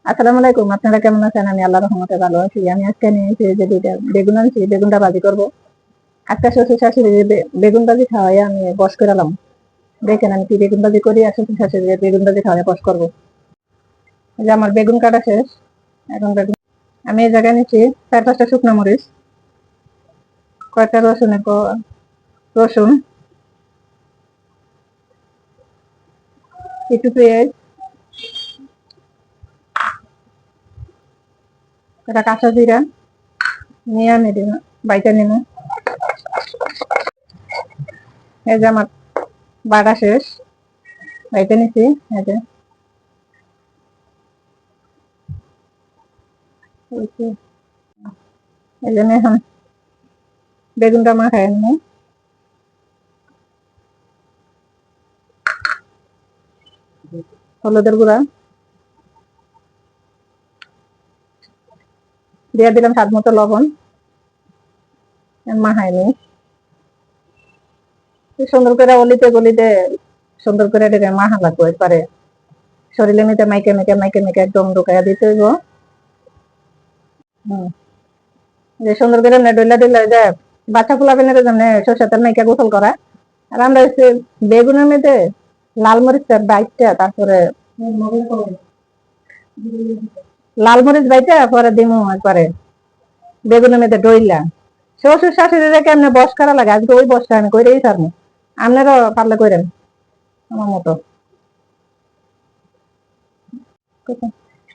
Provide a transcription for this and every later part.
আসসালামু আলাইকুম, আপনারা কেমন আছেন? আমি আল্লাহর রহমতে ভালো আছি। আমি আজকে নিয়েছি যে দুইটা বেগুন আনছি, বেগুনটা ভাজি করব। আজকে শ্বশুর শাশুড়ি বেগুন ভাজি খাওয়াই আমি বস করালাম। দেখেন আমি কি বেগুন ভাজি করি, আর শ্বশুর শাশুড়ি বেগুন ভাজি খাওয়াই বস করবো। এই যে আমার বেগুন কাটা শেষ। এখন বেগুন আমি এই জায়গায় নিচ্ছি 4-5টা শুকনো মরিচ, কয়েকটা রসুন, একটু পেঁয়াজ, একটা কাঁচা জিরা নিয়ে আমি দিব বাইটা নিব। এই যে আমার বাটা শেষ, বাইটা নিচ্ছি। এই যে এই জন্য এখন বেগুনটা মাখায় নিব। হলুদের গুঁড়া দিয়ে দিলাম, স্বাদ মতো লবণ, মাখাই নিই সুন্দর করে অলিতে গলিতে, সুন্দর করে এটাকে মাখা লাগবে একবারে শরীরে মিতে মাইকে মেকে মাইকে মেকে একদম ঢুকাইয়া দিতে হইব। যে সুন্দর করে ডইলা ডইলা যায় বাচ্চা পোলা বেনের জন্য সরষের তেল মাইকা গোসল করা। আর আমরা হচ্ছে বেগুনের মধ্যে লাল মরিচটা বাইটটা, তারপরে লাল মরিচ বাইটা পরে দিমু একবারে বেগুনের মধ্যে ডইলা। শ্বশুর শাশুড়িরা কেমনে বস করা লাগে, আজকে ওই বসটা আমি কইরেই ছাড়বো। আপনারও পারলে কইরেন আমার মতো।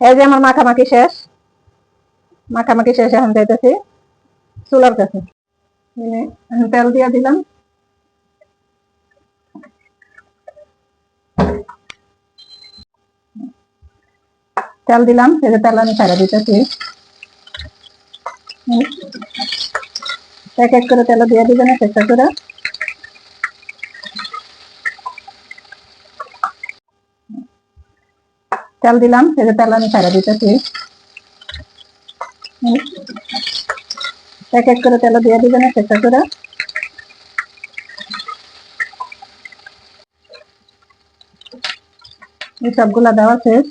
এই যে আমার মাখামাখি শেষ, মাখামাখি শেষ। এখন যাইতেছি চুলার কাছে, তেল দিয়া দিলাম। তেল দিলাম, এই যে তেল আমি ছাড়া দিতেছি। এক এক করে তেল দিয়ে দিবেন, চেষ্টা করে। তেল দিলাম, এই যে তেল আমি ছাড়া দিতেছি। এক এক করে তেল দিয়ে দিবেন, চেষ্টা করে। এই সবগুলা দেওয়া শেষ।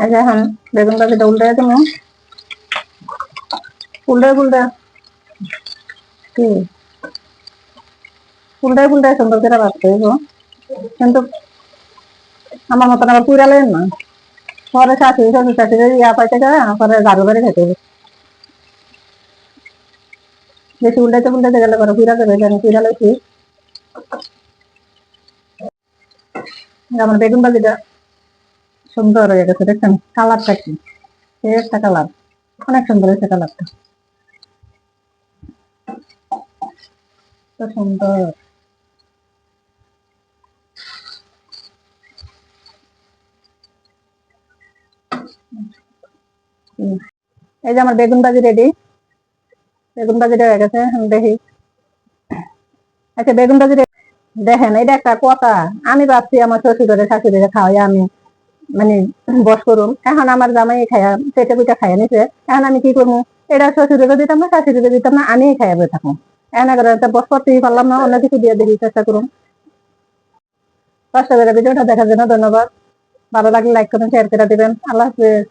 এই যে এখন বেগুন ভাজিটা উল্টে দেবো, উল্টায় উল্টায় কি উল্টায় উল্টায় সুন্দর করে ভাজতে হইব, কিন্তু আমার মতন আবার পুরালেন না। পরে শাশুড়ি শ্বশুর শাশুড়ি ইয়া পাইতে গেলে পরে ঝাড়ু করে খেতে হবে। বেশি উল্টাইতে উল্টাইতে গেলে পরে পুরা যাবে, আমি পুরা লইছি। আমার বেগুন ভাজিটা সুন্দর হয়ে গেছে, দেখছেন কালারটা কি, একটা কালার, অনেক সুন্দর হয়েছে কালারটা, তো সুন্দর। এই যে আমার বেগুন ভাজি রেডি, বেগুন ভাজিটা হয়ে গেছে। দেখি, আচ্ছা বেগুন ভাজি দেখেন, এটা একটা কথা। আমি ভাবছি আমার শ্বশুরের শাশুড়িরে খাওয়াই আমি মানে বস করুন, এখন আমার জামাই খায়া পেটে পিঠা খাইয়া নিছে। এখন আমি কি করবো, এটা শ্বশুরেরও দিতাম না, শাশুড়িরও দিতাম না, আমি খাইয়া বসে থাকবো। এখন বস করতেই পারলাম না, অন্য কিছু দিয়ে দেখি, চেষ্টা করুন। কষ্ট করে ভিডিওটা দেখার জন্য ধন্যবাদ। ভালো লাগলে লাইক করুন, শেয়ার করে দিবেন। আল্লাহ হাফেজ।